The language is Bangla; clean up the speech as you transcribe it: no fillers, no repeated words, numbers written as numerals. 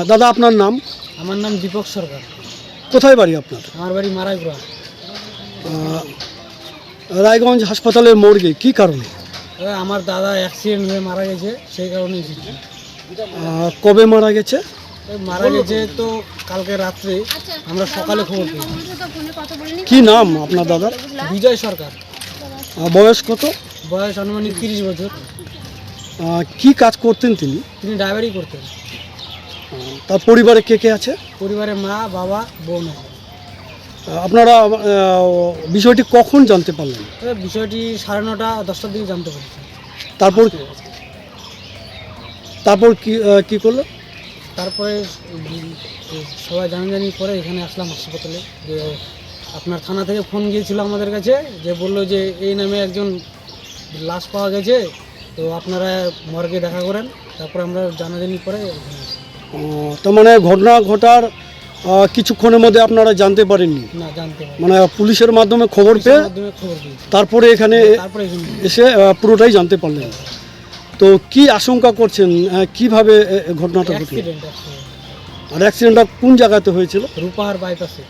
দাদা আপনার নাম? আমার নাম দীপক সরকার। কোথায় বাড়ি আপনার? আমার বাড়ি মারাইপুরা। রায়গঞ্জ হাসপাতালের মর্গে কি কারণে? আমার দাদা অ্যাক্সিডেন্ট হয়ে মারা গেছে, সেই কারণে এসেছি। কবে মারা গেছে? মারা গেছে তো কালকে রাত্রে, আমরা সকালে খবর পেয়েছি। কি নাম আপনার দাদার? বিজয় সরকার। বয়স কত? বয়স আনুমানিক 30 বছর। কি কাজ করতেন তিনি? তিনি ড্রাইভারি করতেন। তার পরিবারে কে কে আছে? পরিবারে মা, বাবা, বোন আছে। আপনারা বিষয়টি কখন জানতে পারলেন? বিষয়টি 9:30 10টার দিকে জানতে পেরেছি। তারপর তারপর কি করলো? তারপরে সবাই জানাজানি করে এখানে আসলাম হাসপাতালে। যে আপনার থানা থেকে ফোন গিয়েছিল আমাদের কাছে, যে বললো যে এই নামে একজন লাশ পাওয়া গেছে, তো আপনারা মর্গে দেখা করেন। তারপরে আমরা জানাজানি করে তার মানে ঘটনা ঘটার কিছুক্ষণের মধ্যে আপনারা জানতে পারেননি? না, জানতে পারি। মানে পুলিশের মাধ্যমে খবর পেয়ে তারপরে এখানে এসে পুরোটাই জানতে পারলেন। তো কি আশঙ্কা করছেন, কিভাবে ঘটনাটা ঘটল? অ্যাক্সিডেন্ট। আর অ্যাক্সিডেন্টটা কোন জায়গাতে হয়েছিল? রূপাহার বাইপাসে।